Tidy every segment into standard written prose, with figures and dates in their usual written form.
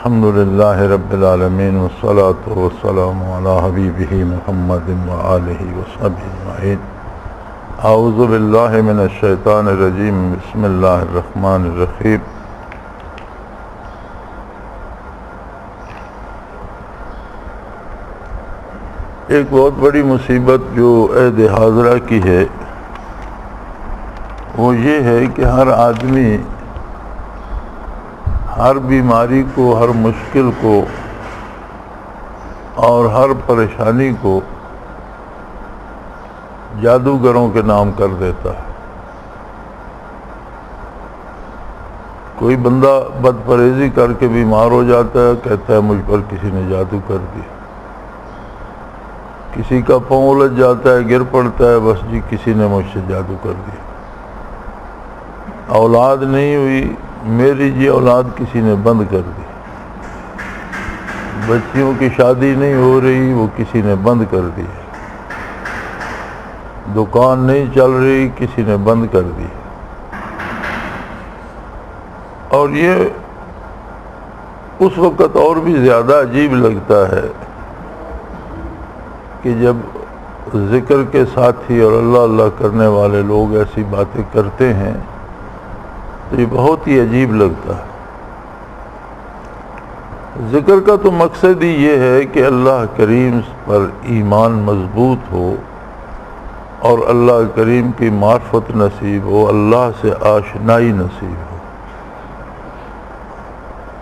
الحمد للہ رب العالمین والصلاة والسلام علی حبیبہ محمد وآلہ وصحبہ اجمعین۔ اعوذ باللہ من الشیطان الرجیم، بسم اللہ الرحمن الرحیم۔ ایک بہت بڑی مصیبت جو عہد حاضرہ کی ہے وہ یہ ہے کہ ہر آدمی ہر بیماری کو، ہر مشکل کو اور ہر پریشانی کو جادوگروں کے نام کر دیتا ہے۔ کوئی بندہ بد پرہیزی کر کے بیمار ہو جاتا ہے، کہتا ہے مجھ پر کسی نے جادو کر دیا۔ کسی کا پاؤں الجھ جاتا ہے، گر پڑتا ہے، بس جی کسی نے مجھ سے جادو کر دیا۔ اولاد نہیں ہوئی، میری جی اولاد کسی نے بند کر دی۔ بچیوں کی شادی نہیں ہو رہی، وہ کسی نے بند کر دی۔ دکان نہیں چل رہی، کسی نے بند کر دی۔ اور یہ اس وقت اور بھی زیادہ عجیب لگتا ہے کہ جب ذکر کے ساتھی اور اللہ اللہ کرنے والے لوگ ایسی باتیں کرتے ہیں تو یہ بہت ہی عجیب لگتا ہے۔ ذکر کا تو مقصد ہی یہ ہے کہ اللہ کریم پر ایمان مضبوط ہو اور اللہ کریم کی معرفت نصیب ہو، اللہ سے آشنائی نصیب ہو۔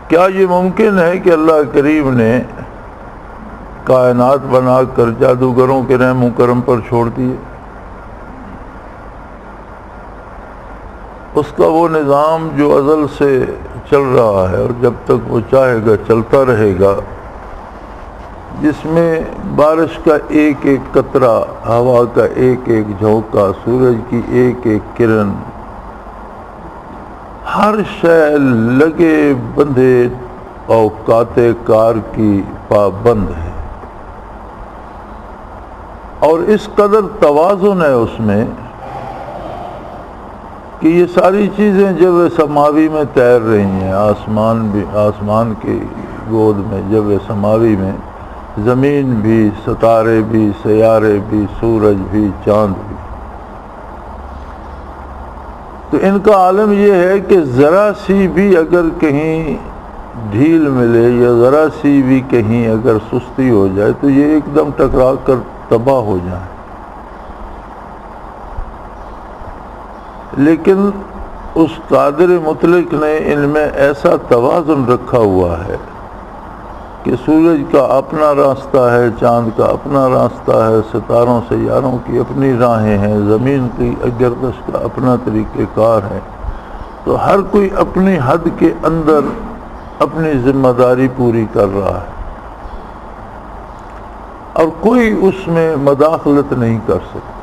کیا یہ ممکن ہے کہ اللہ کریم نے کائنات بنا کر جادوگروں کے رحم و کرم پر چھوڑ دیے؟ اس کا وہ نظام جو ازل سے چل رہا ہے اور جب تک وہ چاہے گا چلتا رہے گا، جس میں بارش کا ایک ایک قطرہ، ہوا کا ایک ایک جھونکا، سورج کی ایک ایک کرن، ہر شے لگے بندھے اوقات کار کی پابند ہے، اور اس قدر توازن ہے اس میں کہ یہ ساری چیزیں جب سماوی میں تیر رہی ہیں، آسمان کی گود میں جب سماوی میں، زمین بھی، ستارے بھی، سیارے بھی، سورج بھی، چاند بھی، تو ان کا عالم یہ ہے کہ ذرا سی بھی اگر کہیں ڈھیل ملے یا ذرا سی بھی کہیں اگر سستی ہو جائے تو یہ ایک دم ٹکرا کر تباہ ہو جائیں۔ لیکن اس قادر مطلق نے ان میں ایسا توازن رکھا ہوا ہے کہ سورج کا اپنا راستہ ہے، چاند کا اپنا راستہ ہے، ستاروں سیاروں کی اپنی راہیں ہیں، زمین کی گردش کا اپنا طریقہ کار ہے، تو ہر کوئی اپنی حد کے اندر اپنی ذمہ داری پوری کر رہا ہے اور کوئی اس میں مداخلت نہیں کر سکتا۔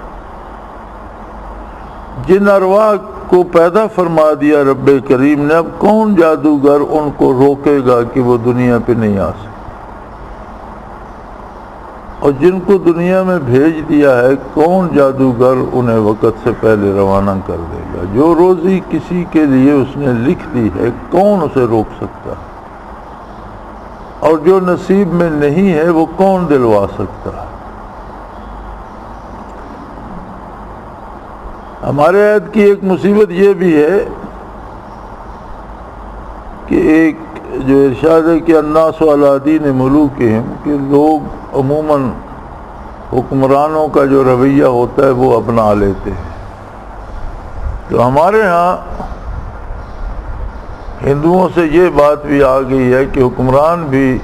جن ارواح کو پیدا فرما دیا رب کریم نے، اب کون جادوگر ان کو روکے گا کہ وہ دنیا پہ نہیں آ سکتے؟ اور جن کو دنیا میں بھیج دیا ہے، کون جادوگر انہیں وقت سے پہلے روانہ کر دے گا؟ جو روزی کسی کے لیے اس نے لکھ دی ہے، کون اسے روک سکتا ہے؟ اور جو نصیب میں نہیں ہے وہ کون دلوا سکتا ہے؟ ہمارے عہد کی ایک مصیبت یہ بھی ہے کہ ایک جو ارشاد ہے کہ الناس علی دین ملوکہم، کہ لوگ عموماً حکمرانوں کا جو رویہ ہوتا ہے وہ اپنا لیتے ہیں۔ تو ہمارے ہاں ہندوؤں سے یہ بات بھی آ گئی ہے کہ حکمران بھی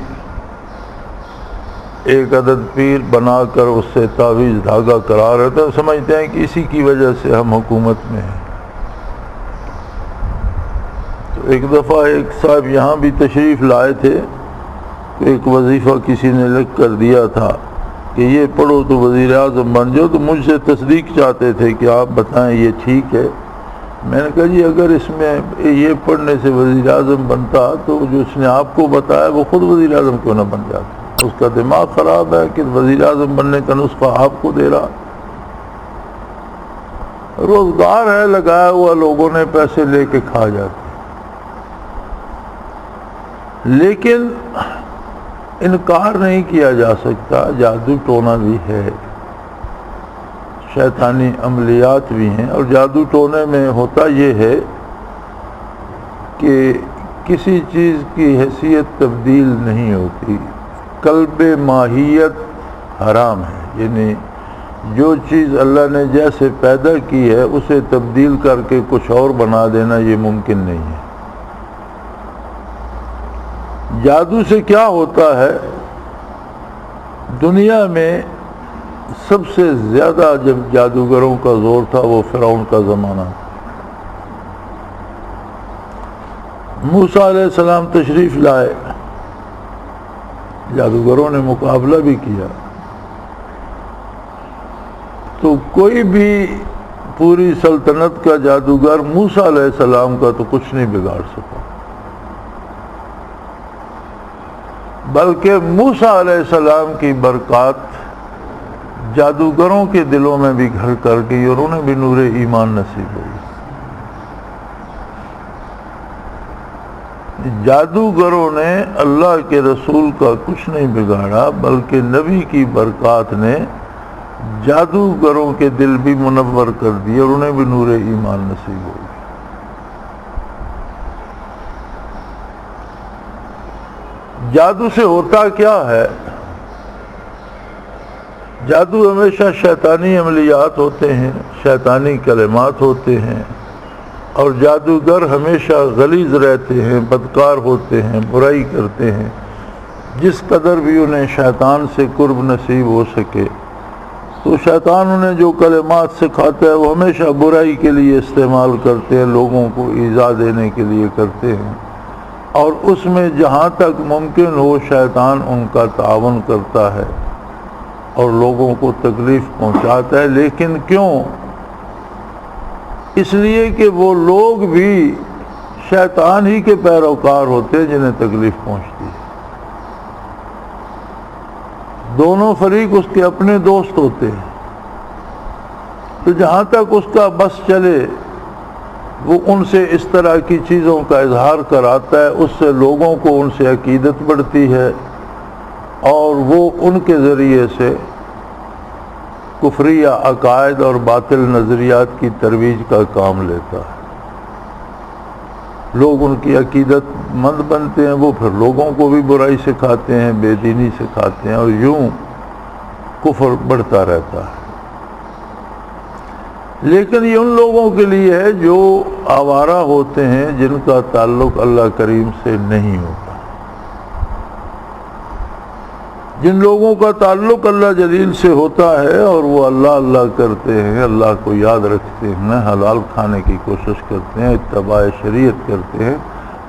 ایک عدد پیر بنا کر اس سے تعویذ دھاگا کرا رہے تھے، سمجھتے ہیں کہ اسی کی وجہ سے ہم حکومت میں ہیں۔ تو ایک دفعہ ایک صاحب یہاں بھی تشریف لائے تھے، تو ایک وظیفہ کسی نے لکھ کر دیا تھا کہ یہ پڑھو تو وزیر اعظم بن جاؤ، تو مجھ سے تصدیق چاہتے تھے کہ آپ بتائیں یہ ٹھیک ہے؟ میں نے کہا جی اگر اس میں یہ پڑھنے سے وزیر اعظم بنتا تو جو اس نے آپ کو بتایا وہ خود وزیر اعظم کیوں نہ بن جاتا؟ اس کا دماغ خراب ہے کہ وزیر اعظم بننے کا نسخہ آپ کو دے رہا۔ روزگار ہے لگایا ہوا، لوگوں نے پیسے لے کے کھا جاتے۔ لیکن انکار نہیں کیا جا سکتا، جادو ٹونا بھی ہے، شیطانی عملیات بھی ہیں، اور جادو ٹونے میں ہوتا یہ ہے کہ کسی چیز کی حیثیت تبدیل نہیں ہوتی، قلب ماہیت حرام ہے، یعنی جو چیز اللہ نے جیسے پیدا کی ہے اسے تبدیل کر کے کچھ اور بنا دینا یہ ممکن نہیں ہے۔ جادو سے کیا ہوتا ہے؟ دنیا میں سب سے زیادہ جب جادوگروں کا زور تھا وہ فرعون کا زمانہ تھا۔ موسیٰ علیہ السلام تشریف لائے، جادوگروں نے مقابلہ بھی کیا، تو کوئی بھی پوری سلطنت کا جادوگر موسیٰ علیہ السلام کا تو کچھ نہیں بگاڑ سکا، بلکہ موسیٰ علیہ السلام کی برکات جادوگروں کے دلوں میں بھی گھر کر گئی اور انہیں بھی نور ایمان نصیب ہوئی۔ جادوگروں نے اللہ کے رسول کا کچھ نہیں بگاڑا، بلکہ نبی کی برکات نے جادوگروں کے دل بھی منور کر دیے اور انہیں بھی نور ایمان نصیب ہوئی۔ جادو سے ہوتا کیا ہے؟ جادو ہمیشہ شیطانی عملیات ہوتے ہیں، شیطانی کلمات ہوتے ہیں، اور جادوگر ہمیشہ غلیظ رہتے ہیں، بدکار ہوتے ہیں، برائی کرتے ہیں، جس قدر بھی انہیں شیطان سے قرب نصیب ہو سکے تو شیطان انہیں جو کلمات سکھاتا ہے وہ ہمیشہ برائی کے لیے استعمال کرتے ہیں، لوگوں کو ایذا دینے کے لیے کرتے ہیں، اور اس میں جہاں تک ممکن ہو شیطان ان کا تعاون کرتا ہے اور لوگوں کو تکلیف پہنچاتا ہے۔ لیکن کیوں؟ اس لیے کہ وہ لوگ بھی شیطان ہی کے پیروکار ہوتے ہیں جنہیں تکلیف پہنچتی ہے، دونوں فریق اس کے اپنے دوست ہوتے ہیں، تو جہاں تک اس کا بس چلے وہ ان سے اس طرح کی چیزوں کا اظہار کراتا ہے، اس سے لوگوں کو ان سے عقیدت بڑھتی ہے اور وہ ان کے ذریعے سے کفریہ عقائد اور باطل نظریات کی ترویج کا کام لیتا ہے۔ لوگ ان کی عقیدت مند بنتے ہیں، وہ پھر لوگوں کو بھی برائی سکھاتے ہیں، بے دینی سکھاتے ہیں، اور یوں کفر بڑھتا رہتا ہے۔ لیکن یہ ان لوگوں کے لیے ہے جو آوارہ ہوتے ہیں، جن کا تعلق اللہ کریم سے نہیں ہوتا۔ جن لوگوں کا تعلق اللہ جلیل سے ہوتا ہے اور وہ اللہ اللہ کرتے ہیں، اللہ کو یاد رکھتے ہیں، حلال کھانے کی کوشش کرتے ہیں، اتباع شریعت کرتے ہیں،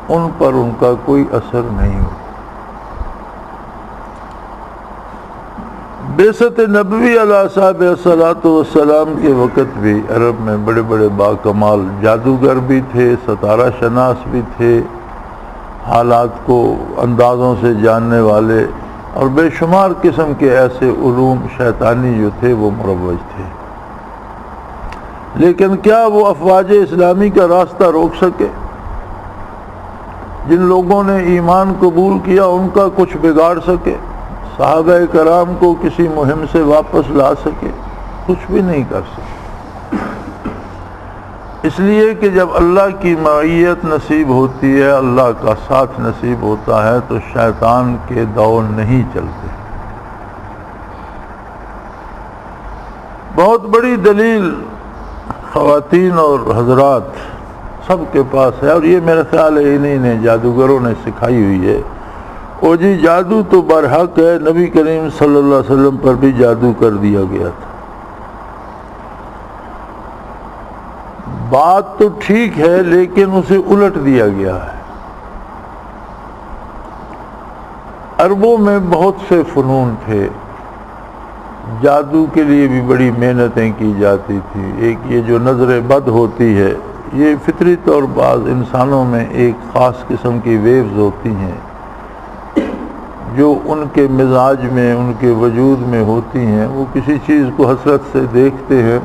ان پر ان کا کوئی اثر نہیں ہوتا۔ بعثت نبوی علیہ صاحب الصلاۃ والسلام کے وقت بھی عرب میں بڑے بڑے باکمال جادوگر بھی تھے، ستارہ شناس بھی تھے، حالات کو اندازوں سے جاننے والے، اور بے شمار قسم کے ایسے علوم شیطانی جو تھے وہ مروج تھے۔ لیکن کیا وہ افواج اسلامی کا راستہ روک سکے؟ جن لوگوں نے ایمان قبول کیا ان کا کچھ بگاڑ سکے؟ صحابہ کرام کو کسی مہم سے واپس لا سکے؟ کچھ بھی نہیں کر سکے، اس لیے کہ جب اللہ کی معیت نصیب ہوتی ہے، اللہ کا ساتھ نصیب ہوتا ہے، تو شیطان کے دور نہیں چلتے۔ بہت بڑی دلیل خواتین اور حضرات سب کے پاس ہے، اور یہ میرا خیال ہے انہی نے جادوگروں نے سکھائی ہوئی ہے۔ او جی جادو تو برحق ہے، نبی کریم صلی اللہ علیہ وسلم پر بھی جادو کر دیا گیا تھا۔ بات تو ٹھیک ہے لیکن اسے الٹ دیا گیا ہے۔ عربوں میں بہت سے فنون تھے، جادو کے لیے بھی بڑی محنتیں کی جاتی تھی۔ ایک یہ جو نظر بد ہوتی ہے، یہ فطری طور بعض انسانوں میں ایک خاص قسم کی ویوز ہوتی ہیں جو ان کے مزاج میں، ان کے وجود میں ہوتی ہیں۔ وہ کسی چیز کو حسرت سے دیکھتے ہیں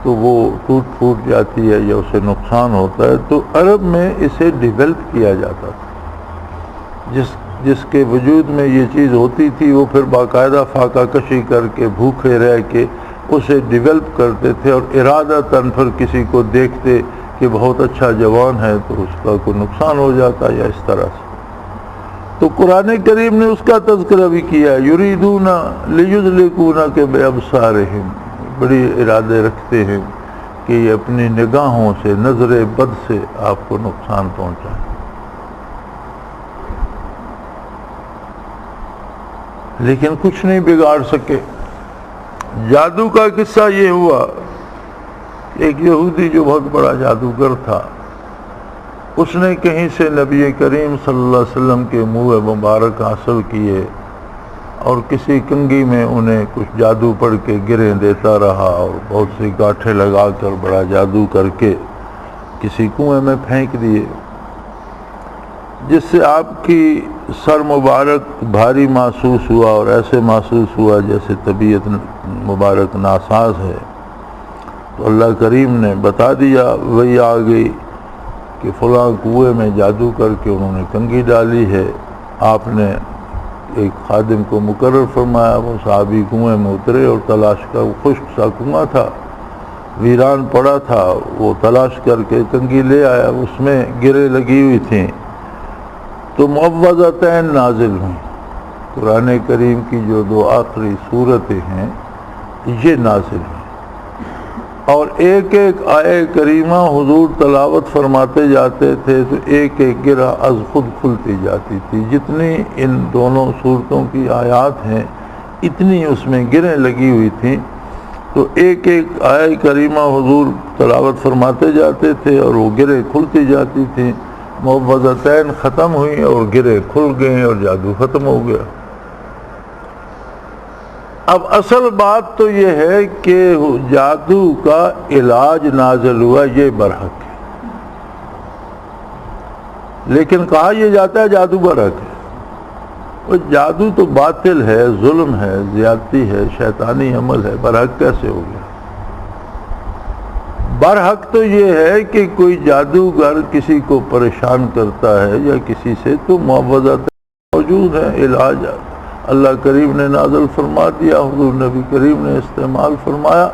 تو وہ ٹوٹ پھوٹ جاتی ہے یا اسے نقصان ہوتا ہے، تو عرب میں اسے ڈیولپ کیا جاتا تھا۔ جس کے وجود میں یہ چیز ہوتی تھی وہ پھر باقاعدہ فاقہ کشی کر کے بھوکے رہ کے اسے ڈیولپ کرتے تھے، اور ارادتاً پھر کسی کو دیکھتے کہ بہت اچھا جوان ہے تو اس کا کوئی نقصان ہو جاتا یا اس طرح سے۔ تو قرآن کریم نے اس کا تذکرہ بھی کیا، یریدون لیضلقونک بابصارہم، بڑی ارادے رکھتے ہیں کہ یہ اپنی نگاہوں سے، نظر بد سے آپ کو نقصان پہنچائیں۔ لیکن کچھ نہیں بگاڑ سکے۔ جادو کا قصہ یہ ہوا، ایک یہودی جو بہت بڑا جادوگر تھا، اس نے کہیں سے نبی کریم صلی اللہ علیہ وسلم کے منہ مبارک حاصل کیے، اور کسی کنگھی میں انہیں کچھ جادو پڑھ کے گریں دیتا رہا، اور بہت سی گاٹھیں لگا کر بڑا جادو کر کے کسی کنویں میں پھینک دیے، جس سے آپ کی سر مبارک بھاری محسوس ہوا، اور ایسے محسوس ہوا جیسے طبیعت مبارک ناساز ہے۔ تو اللہ کریم نے بتا دیا، وہی آ گئی کہ فلاں کنویں میں جادو کر کے انہوں نے کنگھی ڈالی ہے۔ آپ نے ایک خادم کو مقرر فرمایا، وہ صحابی کنویں میں اترے اور تلاش کر، خشک سا کنواں تھا، ویران پڑا تھا، وہ تلاش کر کے کنگھی لے آیا، اس میں گریں لگی ہوئی تھیں، تو معوذتین نازل ہوئیں۔ قرآن کریم کی جو دو آخری صورتیں ہیں یہ نازل ہیں، اور ایک ایک آیہ کریمہ حضور تلاوت فرماتے جاتے تھے تو ایک ایک گرہ از خود کھلتی جاتی تھی۔ جتنی ان دونوں صورتوں کی آیات ہیں اتنی اس میں گرہیں لگی ہوئی تھیں، تو ایک ایک آیہ کریمہ حضور تلاوت فرماتے جاتے تھے اور وہ گرہیں کھلتی جاتی تھیں۔ معوذتین ختم ہوئیں اور گرہیں کھل گئیں اور جادو ختم ہو گیا۔ اب اصل بات تو یہ ہے کہ جادو کا علاج نازل ہوا، یہ برحق ہے، لیکن کہا یہ جاتا ہے جادو برحق ہے۔ وہ جادو تو باطل ہے، ظلم ہے، زیادتی ہے، شیطانی عمل ہے، برحق کیسے ہو گیا؟ برحق تو یہ ہے کہ کوئی جادوگر کسی کو پریشان کرتا ہے یا کسی سے، تو معوذات موجود ہیں، علاج اللہ کریم نے نازل فرما دیا، حضور نبی کریم نے استعمال فرمایا،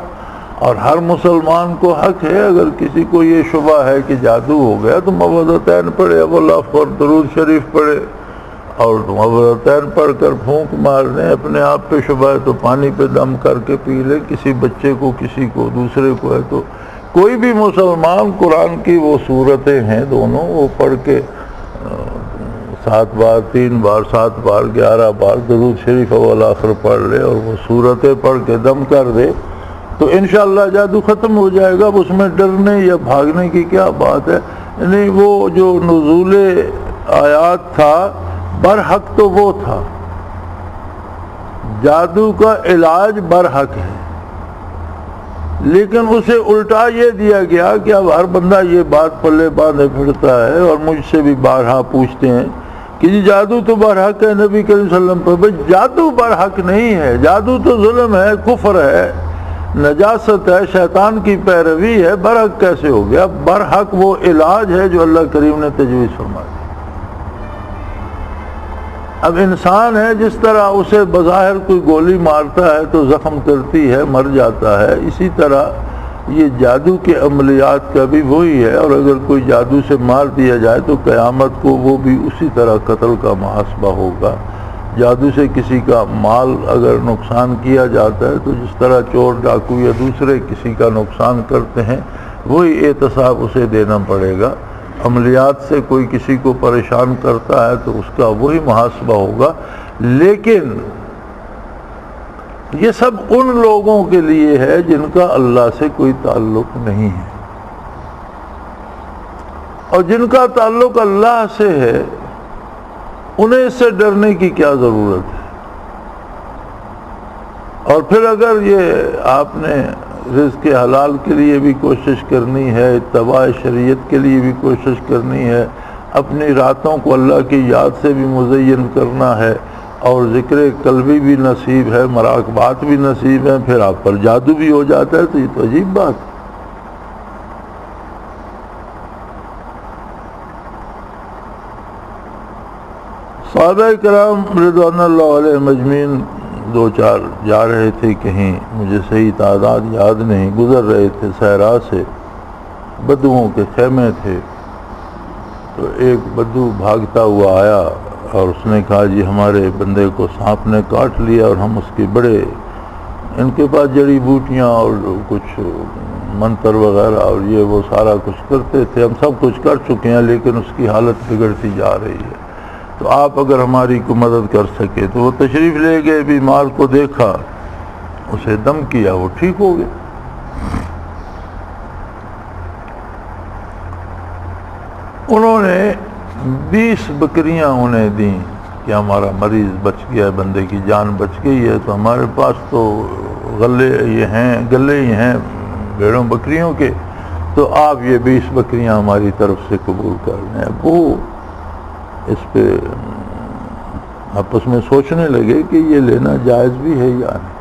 اور ہر مسلمان کو حق ہے اگر کسی کو یہ شبہ ہے کہ جادو ہو گیا تو معوذتین پڑھے، اب اللہ اور درود شریف پڑھے، اور معوذتین پڑھ کر پھونک مارنے، اپنے آپ پہ شبہ ہے تو پانی پہ دم کر کے پی لے، کسی بچے کو، کسی کو، دوسرے کو ہے تو کوئی بھی مسلمان قرآن کی وہ صورتیں ہیں دونوں، وہ پڑھ کے 7 بار، 3 بار، 7 بار، 11 بار درود شریف اول آخر پڑھ لے اور وہ صورتیں پڑھ کے دم کر دے تو انشاءاللہ جادو ختم ہو جائے گا۔ اب اس میں ڈرنے یا بھاگنے کی کیا بات ہے؟ یعنی وہ جو نزول آیات تھا برحق تو وہ تھا، جادو کا علاج برحق ہے، لیکن اسے الٹا یہ دیا گیا کہ اب ہر بندہ یہ بات پلے باندھے پھرتا ہے، اور مجھ سے بھی بارہا پوچھتے ہیں کہ جی جادو تو برحق ہے نبی کریم صلی اللہ علیہ وسلم پر، بھئی جادو برحق نہیں ہے، جادو تو ظلم ہے، کفر ہے، نجاست ہے، شیطان کی پیروی ہے، برحق کیسے ہو گیا؟ برحق وہ علاج ہے جو اللہ کریم نے تجویز فرمایا۔ اب انسان ہے، جس طرح اسے بظاہر کوئی گولی مارتا ہے تو زخم کرتی ہے، مر جاتا ہے، اسی طرح یہ جادو کے عملیات کا بھی وہی ہے، اور اگر کوئی جادو سے مار دیا جائے تو قیامت کو وہ بھی اسی طرح قتل کا محاسبہ ہوگا۔ جادو سے کسی کا مال اگر نقصان کیا جاتا ہے تو جس طرح چور ڈاکو یا دوسرے کسی کا نقصان کرتے ہیں وہی احتساب اسے دینا پڑے گا۔ عملیات سے کوئی کسی کو پریشان کرتا ہے تو اس کا وہی محاسبہ ہوگا، لیکن یہ سب ان لوگوں کے لیے ہے جن کا اللہ سے کوئی تعلق نہیں ہے، اور جن کا تعلق اللہ سے ہے انہیں اس سے ڈرنے کی کیا ضرورت ہے؟ اور پھر اگر یہ آپ نے رزق حلال کے لیے بھی کوشش کرنی ہے، اتباع شریعت کے لیے بھی کوشش کرنی ہے، اپنی راتوں کو اللہ کی یاد سے بھی مزین کرنا ہے، اور ذکر قلبی بھی نصیب ہے، مراقبات بھی نصیب ہے، پھر آپ پر جادو بھی ہو جاتا ہے تو یہ تو عجیب بات ہے۔ صحابہ کرام رضوان اللہ علیہ مجمعین 2-4 جا رہے تھے کہیں، مجھے صحیح تعداد یاد نہیں، گزر رہے تھے صحرا سے، بدوؤں کے خیمے تھے، تو ایک بدو بھاگتا ہوا آیا اور اس نے کہا جی ہمارے بندے کو سانپ نے کاٹ لیا اور ہم اس کے بڑے، ان کے پاس جڑی بوٹیاں اور کچھ منتر وغیرہ اور یہ وہ سارا کچھ کرتے تھے، ہم سب کچھ کر چکے ہیں لیکن اس کی حالت بگڑتی جا رہی ہے، تو آپ اگر ہماری کو مدد کر سکے۔ تو وہ تشریف لے گئے، بیمار کو دیکھا، اسے دم کیا، وہ ٹھیک ہو گیا۔ انہوں نے 20 بکریاں انہیں دیں کہ ہمارا مریض بچ گیا ہے، بندے کی جان بچ گئی ہے، تو ہمارے پاس تو گلے ہی ہیں بھیڑوں بکریوں کے، تو آپ یہ 20 بکریاں ہماری طرف سے قبول کر لیں۔ وہ اس پہ آپس میں سوچنے لگے کہ یہ لینا جائز بھی ہے یا نہیں،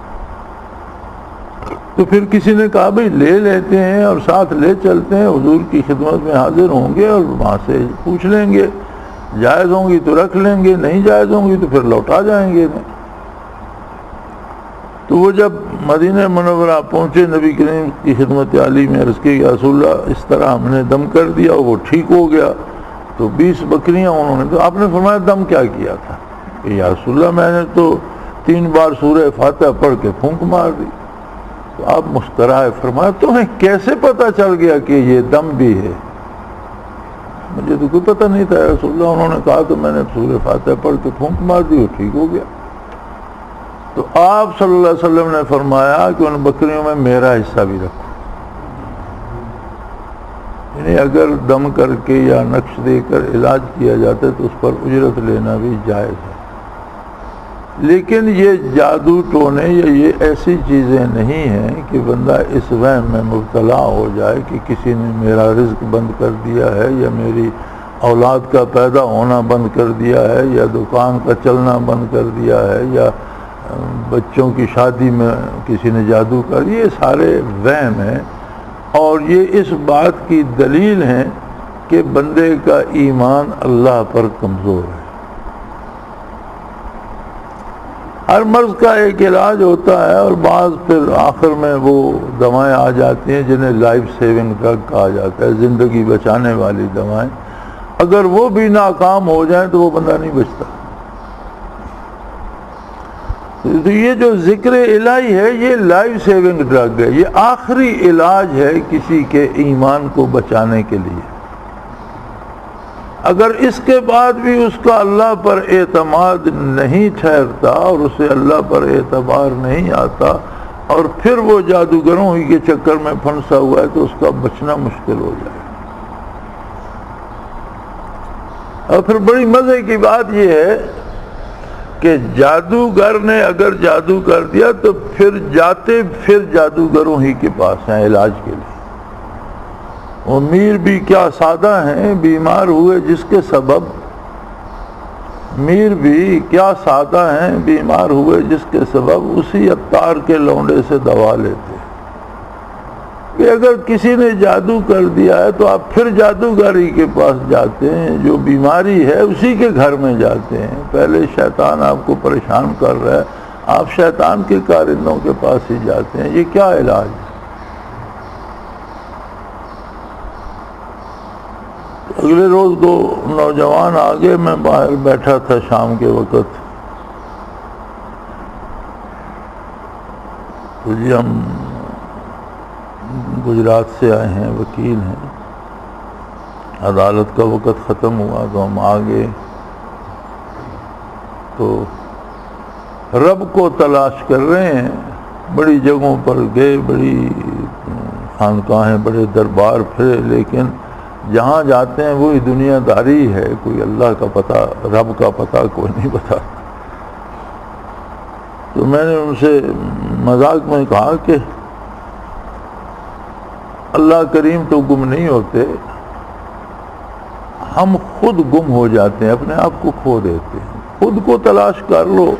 تو پھر کسی نے کہا بھئی لے لیتے ہیں اور ساتھ لے چلتے ہیں، حضور کی خدمت میں حاضر ہوں گے اور وہاں سے پوچھ لیں گے، جائز ہوں گی تو رکھ لیں گے، نہیں جائز ہوں گی تو پھر لوٹا جائیں گے۔ تو وہ جب مدینہ منورہ پہنچے، نبی کریم کی خدمت عالی میں عرض کی یا رسول اللہ اس طرح ہم نے دم کر دیا، وہ ٹھیک ہو گیا، تو 20 بکریاں انہوں نے، تو آپ نے فرمایا دم کیا کیا تھا؟ کہ یا رسول اللہ میں نے تو 3 بار سورہ فاتحہ پڑھ کے پھونک مار دی۔ تو آپ مسکرائے، فرمایا تمہیں کیسے پتہ چل گیا کہ یہ دم بھی ہے؟ مجھے تو کوئی پتہ نہیں تھا یا رسول اللہ، انہوں نے کہا تو میں نے سورہ فاتحہ پڑھ کے پھونک مار دی، وہ ٹھیک ہو گیا۔ تو آپ صلی اللہ علیہ وسلم نے فرمایا کہ ان بکریوں میں میرا حصہ بھی رکھو، یعنی اگر دم کر کے یا نقش دے کر علاج کیا جاتا ہے تو اس پر اجرت لینا بھی جائز ہے، لیکن یہ جادو ٹونے یا یہ ایسی چیزیں نہیں ہیں کہ بندہ اس وہم میں مبتلا ہو جائے کہ کسی نے میرا رزق بند کر دیا ہے یا میری اولاد کا پیدا ہونا بند کر دیا ہے یا دکان کا چلنا بند کر دیا ہے یا بچوں کی شادی میں کسی نے جادو کر، یہ سارے وہم ہیں، اور یہ اس بات کی دلیل ہیں کہ بندے کا ایمان اللہ پر کمزور ہے۔ ہر مرض کا ایک علاج ہوتا ہے، اور بعض پھر آخر میں وہ دوائیں آ جاتی ہیں جنہیں لائف سیونگ ڈرگ کہا جاتا ہے، زندگی بچانے والی دوائیں، اگر وہ بھی ناکام ہو جائیں تو وہ بندہ نہیں بچتا۔ تو یہ جو ذکر الہی ہے یہ لائف سیونگ ڈرگ ہے، یہ آخری علاج ہے کسی کے ایمان کو بچانے کے لیے۔ اگر اس کے بعد بھی اس کا اللہ پر اعتماد نہیں ٹھہرتا اور اسے اللہ پر اعتبار نہیں آتا اور پھر وہ جادوگروں ہی کے چکر میں پھنسا ہوا ہے تو اس کا بچنا مشکل ہو جائے۔ اور پھر بڑی مزے کی بات یہ ہے کہ جادوگر نے اگر جادو کر دیا تو پھر جاتے پھر جادوگروں ہی کے پاس ہیں علاج کے لیے۔ وہ میر بھی کیا سادہ ہیں، بیمار ہوئے جس کے سبب، میر بھی کیا سادہ ہیں، بیمار ہوئے جس کے سبب اسی عطار کے لونڈے سے دوا لیتے۔ کہ اگر کسی نے جادو کر دیا ہے تو آپ پھر جادوگری کے پاس جاتے ہیں، جو بیماری ہے اسی کے گھر میں جاتے ہیں۔ پہلے شیطان آپ کو پریشان کر رہا ہے، آپ شیطان کے کارندوں کے پاس ہی جاتے ہیں۔ یہ کیا علاج ہے؟ اگلے روز 2 نوجوان آگے، میں باہر بیٹھا تھا شام کے وقت، تو جی ہم گجرات سے آئے ہیں، وکیل ہیں، عدالت کا وقت ختم ہوا تو ہم آگے، تو رب کو تلاش کر رہے ہیں، بڑی جگہوں پر گئے، بڑی خانقاہیں، بڑے دربار پھرے، لیکن جہاں جاتے ہیں وہی دنیا داری ہے، کوئی اللہ کا پتہ، رب کا پتہ کوئی نہیں بتا۔ تو میں نے ان سے مذاق میں کہا کہ اللہ کریم تو گم نہیں ہوتے، ہم خود گم ہو جاتے ہیں، اپنے آپ کو کھو دیتے ہیں۔ خود کو تلاش کر لو،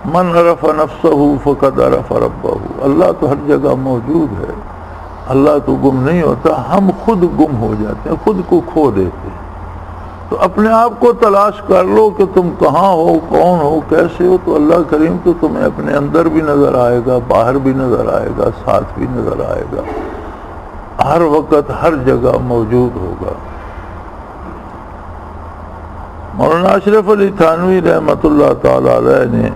من عرف نفسہ فقد عرف ربہ، اللہ تو ہر جگہ موجود ہے، اللہ تو گم نہیں ہوتا، ہم خود گم ہو جاتے ہیں، خود کو کھو دیتے ہیں۔ تو اپنے آپ کو تلاش کر لو کہ تم کہاں ہو، کون ہو، کیسے ہو، تو اللہ کریم تو تمہیں اپنے اندر بھی نظر آئے گا، باہر بھی نظر آئے گا، ساتھ بھی نظر آئے گا، ہر وقت ہر جگہ موجود ہوگا۔ مولانا اشرف علی تھانوی رحمۃ اللہ تعالی علیہ نے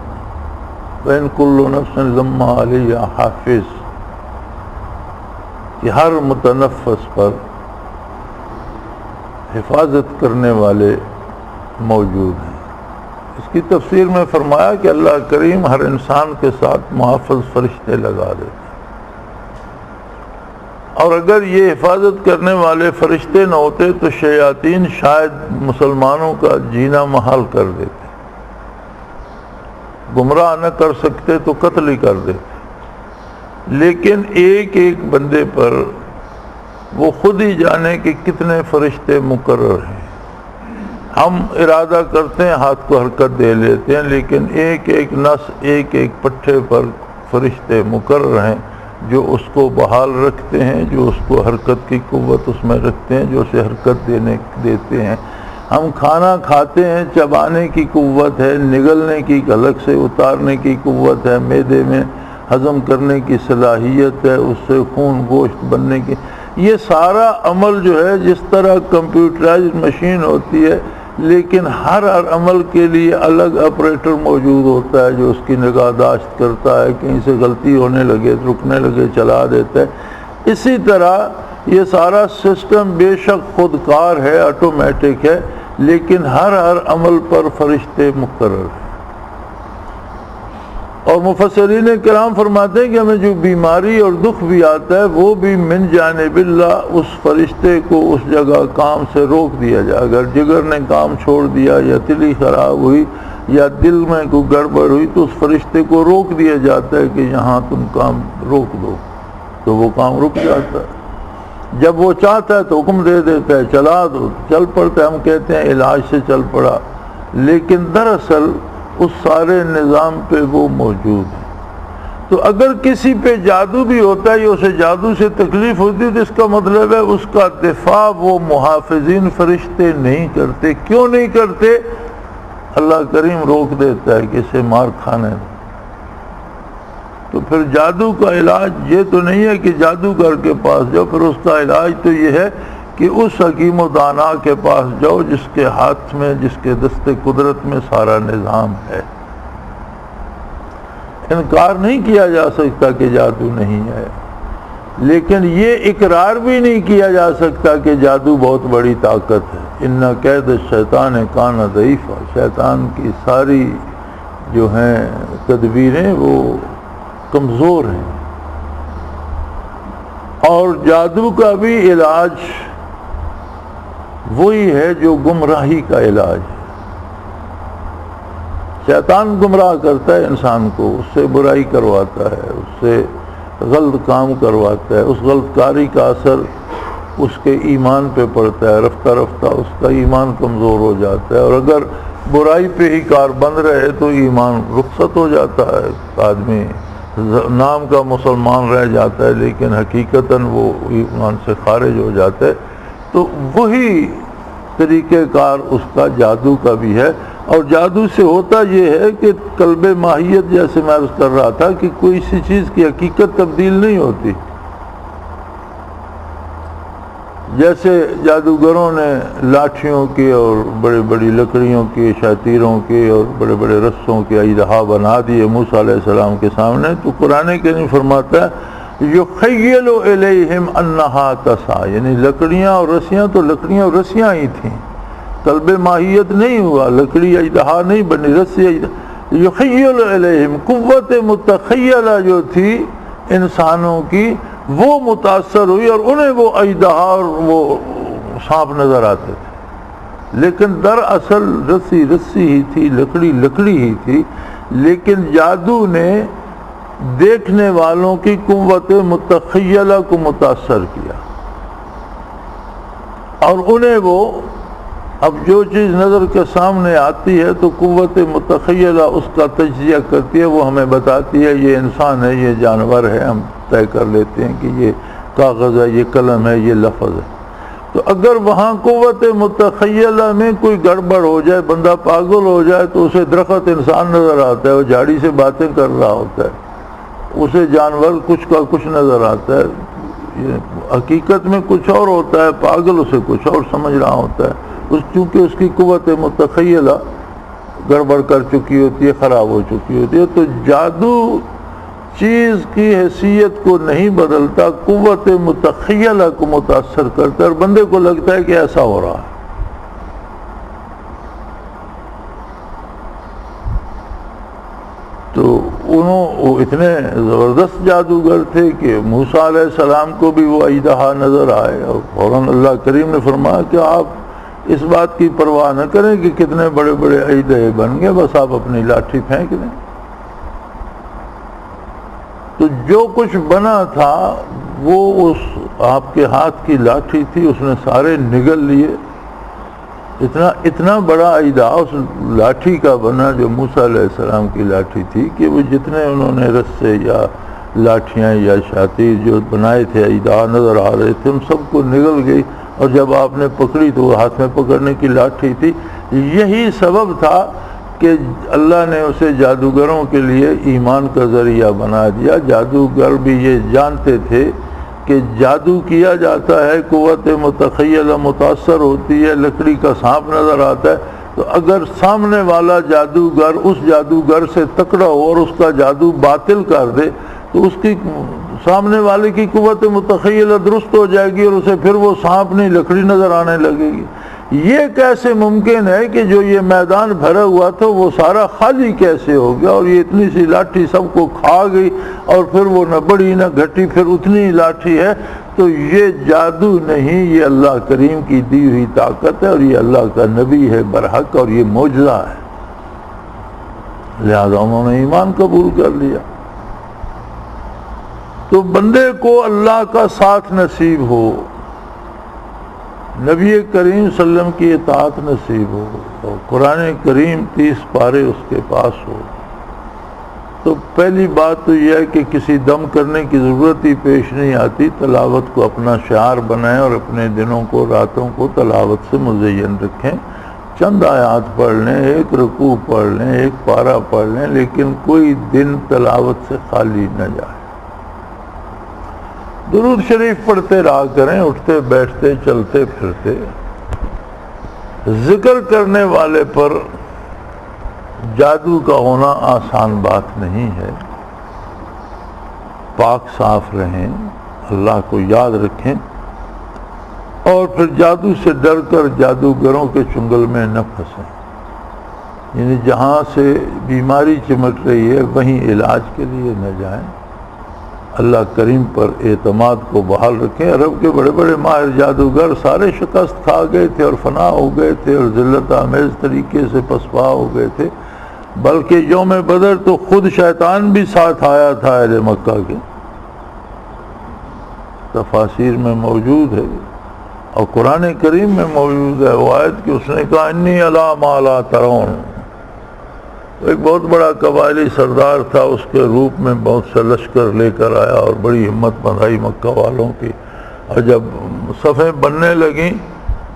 وَإِن كُلُّ نَفْسٍ لَمَّا عَلَيْهَا حَافِظٌ کہ ہر متنفس پر حفاظت کرنے والے موجود ہیں۔ اس کی تفسیر میں فرمایا کہ اللہ کریم ہر انسان کے ساتھ محافظ فرشتے لگا دیتے ہیں، اور اگر یہ حفاظت کرنے والے فرشتے نہ ہوتے تو شیاطین شاید مسلمانوں کا جینا محال کر دیتے، گمراہ نہ کر سکتے تو قتل ہی کر دیتے، لیکن ایک ایک بندے پر وہ خود ہی جانے کہ کتنے فرشتے مقرر ہیں۔ ہم ارادہ کرتے ہیں ہاتھ کو حرکت دے لیتے ہیں، لیکن ایک ایک نس، ایک ایک پٹھے پر فرشتے مقرر ہیں جو اس کو بحال رکھتے ہیں، جو اس کو حرکت کی قوت اس میں رکھتے ہیں، جو اسے حرکت دیتے ہیں۔ ہم کھانا کھاتے ہیں، چبانے کی قوت ہے، نگلنے کی، حلق سے اتارنے کی قوت ہے، معدے میں ہضم کرنے کی صلاحیت ہے، اس سے خون گوشت بننے کی، یہ سارا عمل جو ہے جس طرح کمپیوٹرائزڈ مشین ہوتی ہے، لیکن ہر عمل کے لیے الگ آپریٹر موجود ہوتا ہے جو اس کی نگہداشت کرتا ہے، کہیں سے غلطی ہونے لگے رکنے لگے چلا دیتا ہے۔ اسی طرح یہ سارا سسٹم بے شک خودکار ہے، آٹومیٹک ہے، لیکن ہر عمل پر فرشتے مقرر ہیں۔ اور مفسرین کرام فرماتے ہیں کہ ہمیں جو بیماری اور دکھ بھی آتا ہے وہ بھی من جانب اللہ، اس فرشتے کو اس جگہ کام سے روک دیا جائے۔ اگر جگر نے کام چھوڑ دیا یا تلی خراب ہوئی یا دل میں کوئی گڑبڑ ہوئی تو اس فرشتے کو روک دیا جاتا ہے کہ یہاں تم کام روک دو، تو وہ کام رک جاتا ہے۔ جب وہ چاہتا ہے تو حکم دے دیتا ہے چلا دو، چل پڑتا ہے۔ ہم کہتے ہیں علاج سے چل پڑا، لیکن دراصل اس سارے نظام پہ وہ موجود ہے۔ تو اگر کسی پہ جادو بھی ہوتا ہے یا اسے جادو سے تکلیف ہوتی ہے تو اس کا مطلب ہے اس کا دفاع وہ محافظین فرشتے نہیں کرتے۔ کیوں نہیں کرتے؟ اللہ کریم روک دیتا ہے کہ اسے مار کھانے دو۔ تو پھر جادو کا علاج یہ تو نہیں ہے کہ جادوگر کے پاس جاؤ، پھر اس کا علاج تو یہ ہے کہ اس حکیم و دانا کے پاس جاؤ جس کے ہاتھ میں، جس کے دست قدرت میں سارا نظام ہے۔ انکار نہیں کیا جا سکتا کہ جادو نہیں ہے، لیکن یہ اقرار بھی نہیں کیا جا سکتا کہ جادو بہت بڑی طاقت ہے۔ ان کید الشیطان کان ضعیفا، شیطان کی ساری جو ہیں تدبیریں وہ کمزور ہیں، اور جادو کا بھی علاج وہی ہے جو گمراہی کا علاج ہے۔ شیطان گمراہ کرتا ہے انسان کو، اس سے برائی کرواتا ہے، اس سے غلط کام کرواتا ہے، اس غلط کاری کا اثر اس کے ایمان پہ پڑتا ہے، رفتہ رفتہ اس کا ایمان کمزور ہو جاتا ہے، اور اگر برائی پہ ہی کار بند رہے تو ایمان رخصت ہو جاتا ہے، آدمی نام کا مسلمان رہ جاتا ہے لیکن حقیقتاً وہ ایمان سے خارج ہو جاتا ہے۔ تو وہی طریقہ کار اس کا جادو کا بھی ہے، اور جادو سے ہوتا یہ ہے کہ قلب ماہیت، جیسے میں عرض کر رہا تھا کہ کوئی سی چیز کی حقیقت تبدیل نہیں ہوتی۔ جیسے جادوگروں نے لاٹھیوں کے اور بڑی بڑی لکڑیوں کے، شاتیروں کے اور بڑے بڑے رسوں کے اژدہا بنا دیے موسیٰ علیہ السلام کے سامنے، تو قرآن کریم فرماتا ہے یخیل الیہم انہا تسعی، یعنی لکڑیاں اور رسیاں تو لکڑیاں اور رسیاں ہی تھیں، قلب ماہیت نہیں ہوا، لکڑی اژدہا نہیں بنی، رسی اژدہا۔ یخیل الیہم، قوت متخیلہ جو تھی انسانوں کی وہ متاثر ہوئی، اور انہیں وہ اژدہا اور وہ سانپ نظر آتے تھے، لیکن دراصل رسی رسی ہی تھی، لکڑی لکڑی ہی تھی، لیکن جادو نے دیکھنے والوں کی قوت متخیلہ کو متاثر کیا، اور انہیں وہ اب جو چیز نظر کے سامنے آتی ہے تو قوت متخیلہ اس کا تجزیہ کرتی ہے، وہ ہمیں بتاتی ہے یہ انسان ہے، یہ جانور ہے، ہم طے کر لیتے ہیں کہ یہ کاغذ ہے، یہ قلم ہے، یہ لفظ ہے۔ تو اگر وہاں قوت متخیلہ میں کوئی گڑبڑ ہو جائے، بندہ پاگل ہو جائے، تو اسے درخت انسان نظر آتا ہے، وہ جھاڑی سے باتیں کر رہا ہوتا ہے، اسے جانور کچھ کا کچھ نظر آتا ہے، یہ حقیقت میں کچھ اور ہوتا ہے، پاگل اسے کچھ اور سمجھ رہا ہوتا ہے، چونکہ اس کی قوت متخیلہ گڑبڑ کر چکی ہوتی ہے، خراب ہو چکی ہوتی ہے۔ تو جادو چیز کی حیثیت کو نہیں بدلتا، قوت متخیلہ کو متاثر کرتا ہے، اور بندے کو لگتا ہے کہ ایسا ہو رہا ہے۔ تو وہ اتنے زبردست جادوگر تھے کہ موسیٰ علیہ السلام کو بھی وہ اژدہا نظر آئے، اور فوراً اللہ کریم نے فرمایا کہ آپ اس بات کی پرواہ نہ کریں کہ کتنے بڑے بڑے اژدہے بن گئے، بس آپ اپنی لاٹھی پھینک دیں۔ تو جو کچھ بنا تھا وہ اس آپ کے ہاتھ کی لاٹھی تھی، اس نے سارے نگل لیے۔ اتنا بڑا اژدہا اس لاٹھی کا بنا جو موسیٰ علیہ السلام کی لاٹھی تھی، کہ وہ جتنے انہوں نے رسے یا لاٹھیاں یا شاطیر جو بنائے تھے اژدہا نظر آ رہے تھے، ان سب کو نگل گئی، اور جب آپ نے پکڑی تو وہ ہاتھ میں پکڑنے کی لاٹھی تھی۔ یہی سبب تھا کہ اللہ نے اسے جادوگروں کے لیے ایمان کا ذریعہ بنا دیا۔ جادوگر بھی یہ جانتے تھے کہ جادو کیا جاتا ہے، قوت متخیلہ متاثر ہوتی ہے، لکڑی کا سانپ نظر آتا ہے، تو اگر سامنے والا جادوگر اس جادوگر سے تکڑا ہو اور اس کا جادو باطل کر دے تو اس کی سامنے والے کی قوت متخیلہ درست ہو جائے گی، اور اسے پھر وہ سانپ نہیں لکڑی نظر آنے لگے گی۔ یہ کیسے ممکن ہے کہ جو یہ میدان بھرا ہوا تھا وہ سارا خالی کیسے ہو گیا، اور یہ اتنی سی لاٹھی سب کو کھا گئی، اور پھر وہ نہ بڑی نہ گھٹی، پھر اتنی ہی لاٹھی ہے؟ تو یہ جادو نہیں، یہ اللہ کریم کی دی ہوئی طاقت ہے، اور یہ اللہ کا نبی ہے برحق، اور یہ معجزہ ہے۔ لہذا انہوں نے ایمان قبول کر لیا۔ تو بندے کو اللہ کا ساتھ نصیب ہو، نبی کریم صلی اللہ علیہ وسلم کی اطاعت نصیب ہو، اور قرآن کریم 30 پارے اس کے پاس ہو، تو پہلی بات تو یہ ہے کہ کسی دم کرنے کی ضرورت ہی پیش نہیں آتی۔ تلاوت کو اپنا شعار بنائیں، اور اپنے دنوں کو راتوں کو تلاوت سے مزین رکھیں۔ چند آیات پڑھ لیں، ایک رکوع پڑھ لیں، ایک پارہ پڑھ لیں، لیکن کوئی دن تلاوت سے خالی نہ جائے۔ درود شریف پڑھتے رہا کریں، اٹھتے بیٹھتے چلتے پھرتے۔ ذکر کرنے والے پر جادو کا ہونا آسان بات نہیں ہے۔ پاک صاف رہیں، اللہ کو یاد رکھیں، اور پھر جادو سے ڈر کر جادوگروں کے چنگل میں نہ پھنسیں۔ یعنی جہاں سے بیماری چمٹ رہی ہے وہیں علاج کے لیے نہ جائیں۔ اللہ کریم پر اعتماد کو بحال رکھیں۔ عرب کے بڑے بڑے ماہر جادوگر سارے شکست کھا گئے تھے اور فنا ہو گئے تھے، اور ذلت آمیز طریقے سے پسپا ہو گئے تھے، بلکہ یوم بدر تو خود شیطان بھی ساتھ آیا تھا اہل مکہ کے، تفاسیر میں موجود ہے، اور قرآن کریم میں موجود ہے وہ آیت کہ اس نے کہا انی علی ما لا ترون۔ ایک بہت بڑا قبائلی سردار تھا، اس کے روپ میں بہت سے لشکر لے کر آیا اور بڑی ہمت بندھائی مکہ والوں کی، اور جب صفیں بننے لگیں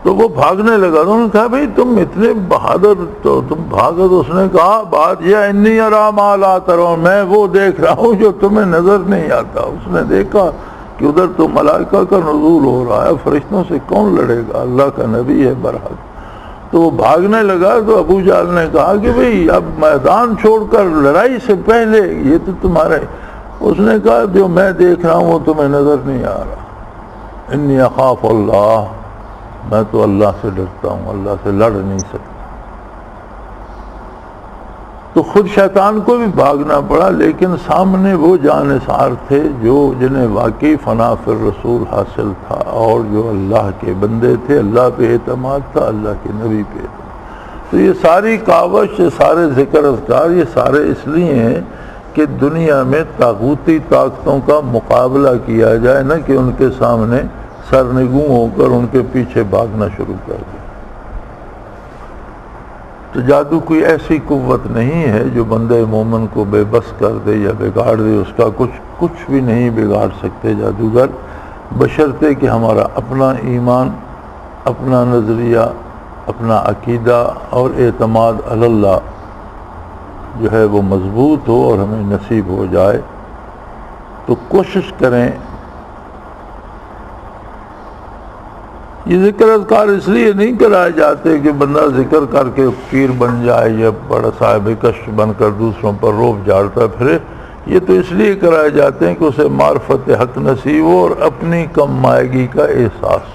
تو وہ بھاگنے لگا۔ تو انہوں نے کہا بھئی تم اتنے بہادر تو تم بھاگو، تو اس نے کہا بات یہ انی اری ما لا ترون، میں وہ دیکھ رہا ہوں جو تمہیں نظر نہیں آتا۔ اس نے دیکھا کہ ادھر تو ملائکہ کا نزول ہو رہا ہے، فرشتوں سے کون لڑے گا، اللہ کا نبی ہے برحق۔ تو وہ بھاگنے لگا، تو ابو جہل نے کہا کہ بھئی اب میدان چھوڑ کر لڑائی سے پہلے یہ تو تمہارے، اس نے کہا جو میں دیکھ رہا ہوں وہ تمہیں نظر نہیں آ رہا، انی اخاف اللہ، میں تو اللہ سے ڈرتا ہوں، اللہ سے لڑ نہیں سکتا۔ تو خود شیطان کو بھی بھاگنا پڑا، لیکن سامنے وہ جانثار تھے جو جنہیں واقعی فنا فی الرسول حاصل تھا، اور جو اللہ کے بندے تھے، اللہ پہ اعتماد تھا، اللہ کے نبی پہ اعتماد۔ تو یہ ساری کاوش، یہ سارے ذکر اذکار، یہ سارے اس لیے ہیں کہ دنیا میں طاغوتی طاقتوں کا مقابلہ کیا جائے، نہ کہ ان کے سامنے سرنگوں ہو کر ان کے پیچھے بھاگنا شروع کر دیں۔ تو جادو کوئی ایسی قوت نہیں ہے جو بندے مومن کو بے بس کر دے یا بگاڑ دے، اس کا کچھ بھی نہیں بگاڑ سکتے جادوگر، بشرطے کہ ہمارا اپنا ایمان اپنا نظریہ، اپنا عقیدہ اور اعتماد علی اللہ جو ہے وہ مضبوط ہو اور ہمیں نصیب ہو جائے، تو کوشش کریں۔ یہ ذکر اذکار اس لیے نہیں کرائے جاتے کہ بندہ ذکر کر کے پیر بن جائے یا بڑا صاحب کشف بن کر دوسروں پر روب جھاڑتا پھرے، یہ تو اس لیے کرائے جاتے ہیں کہ اسے معرفت حق نصیب ہو اور اپنی کم مائگی کا احساس،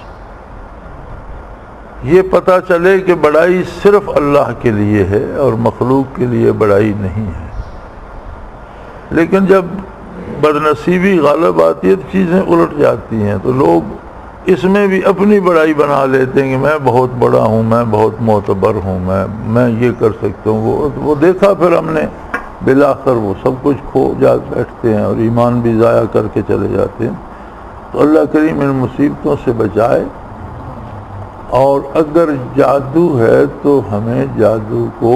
یہ پتہ چلے کہ بڑائی صرف اللہ کے لیے ہے اور مخلوق کے لیے بڑائی نہیں ہے۔ لیکن جب بدنصیبی غالب آتی ہے تو چیزیں الٹ جاتی ہیں، تو لوگ اس میں بھی اپنی بڑائی بنا لیتے ہیں کہ میں بہت بڑا ہوں، میں بہت معتبر ہوں، میں یہ کر سکتا ہوں۔ وہ دیکھا پھر ہم نے بالآخر وہ سب کچھ کھو جا بیٹھتے ہیں اور ایمان بھی ضائع کر کے چلے جاتے ہیں۔ تو اللہ کریم ان مصیبتوں سے بچائے، اور اگر جادو ہے تو ہمیں جادو کو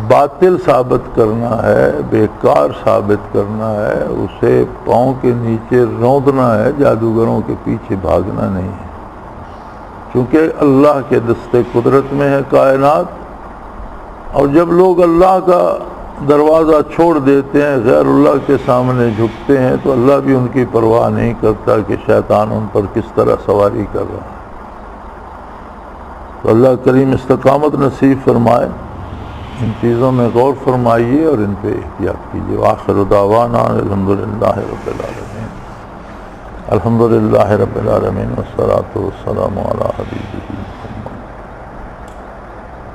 باطل ثابت کرنا ہے، بیکار ثابت کرنا ہے، اسے پاؤں کے نیچے روندنا ہے، جادوگروں کے پیچھے بھاگنا نہیں ہے، کیونکہ اللہ کے دستے قدرت میں ہے کائنات۔ اور جب لوگ اللہ کا دروازہ چھوڑ دیتے ہیں، غیر اللہ کے سامنے جھکتے ہیں، تو اللہ بھی ان کی پرواہ نہیں کرتا کہ شیطان ان پر کس طرح سواری کر رہا ہے۔ تو اللہ کریم استقامت نصیب فرمائے، ان چیزوں میں غور فرمائیے اور ان پہ احتیاط کیجیے۔ وآخر دعوانا الحمدللہ رب العالمین، الحمدللہ رب العالمین، والصلاة والسلام علی حبیبہ محمد۔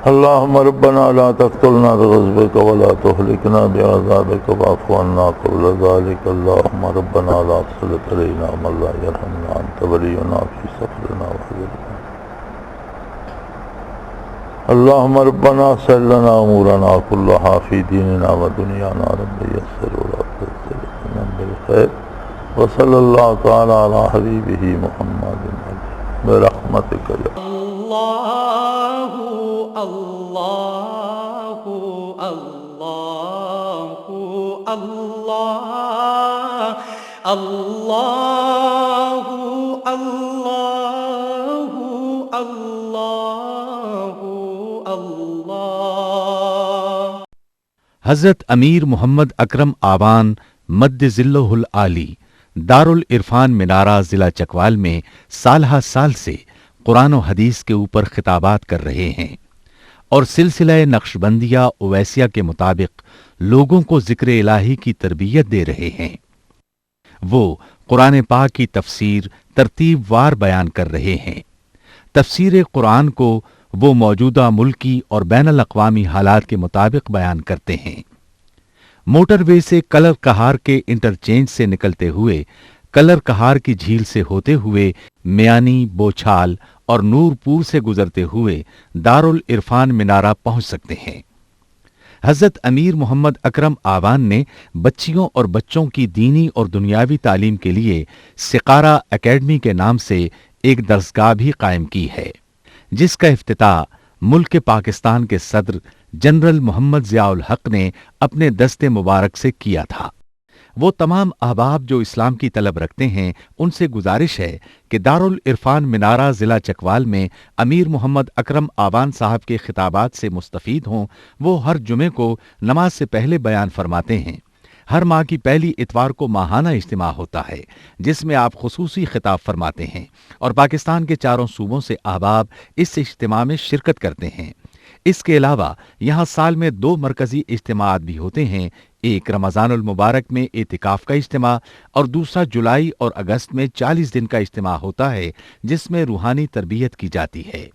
اللہم ربنا لا تقتلنا بغضبک ولا تہلکنا بعذابک واعف عنا قبل ذلک، اللہم ربنا لا تسلط علینا من لا یرحمنا، انت ولینا فی سفرنا وحضرنا، اللہم ربنا سہل لنا امورنا کلہا فی دیننا و دنیانا، رب یسر ولا تعسر من بالخیر، وصلی اللہ تعالی علی حبیبہ محمد برحمتک یا اللہ اللہ اللہ اللہ اللہ اللہ اللہ۔ حضرت امیر محمد اکرم آوان مد ذلہ العالی دارالعرفان منارہ ضلع چکوال میں سالہ سال سے قرآن و حدیث کے اوپر خطابات کر رہے ہیں اور سلسلہ نقشبندیہ اویسیہ کے مطابق لوگوں کو ذکر الہی کی تربیت دے رہے ہیں۔ وہ قرآن پاک کی تفسیر ترتیب وار بیان کر رہے ہیں۔ تفسیر قرآن کو وہ موجودہ ملکی اور بین الاقوامی حالات کے مطابق بیان کرتے ہیں۔ موٹر وے سے کلر کہار کے انٹرچینج سے نکلتے ہوئے، کلر کہار کی جھیل سے ہوتے ہوئے میانی، بوچھال اور نور پور سے گزرتے ہوئے دارالعرفان منارہ پہنچ سکتے ہیں۔ حضرت امیر محمد اکرم آوان نے بچیوں اور بچوں کی دینی اور دنیاوی تعلیم کے لیے سقارہ اکیڈمی کے نام سے ایک درسگاہ بھی قائم کی ہے، جس کا افتتاح ملک پاکستان کے صدر جنرل محمد ضیاء الحق نے اپنے دست مبارک سے کیا تھا۔ وہ تمام احباب جو اسلام کی طلب رکھتے ہیں، ان سے گزارش ہے کہ دارالعرفان منارہ ضلع چکوال میں امیر محمد اکرم آوان صاحب کے خطابات سے مستفید ہوں۔ وہ ہر جمعے کو نماز سے پہلے بیان فرماتے ہیں۔ ہر ماہ کی پہلی اتوار کو ماہانہ اجتماع ہوتا ہے، جس میں آپ خصوصی خطاب فرماتے ہیں اور پاکستان کے چاروں صوبوں سے احباب اس اجتماع میں شرکت کرتے ہیں۔ اس کے علاوہ یہاں سال میں 2 مرکزی اجتماعات بھی ہوتے ہیں، ایک رمضان المبارک میں اعتکاف کا اجتماع اور دوسرا جولائی اور اگست میں 40 دن کا اجتماع ہوتا ہے، جس میں روحانی تربیت کی جاتی ہے۔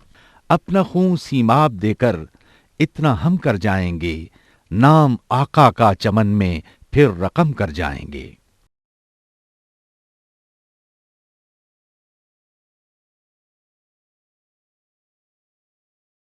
اپنا خون سیماب دے کر اتنا ہم کر جائیں گے، نام آقا کا چمن میں پھر رقم کر جائیں گے۔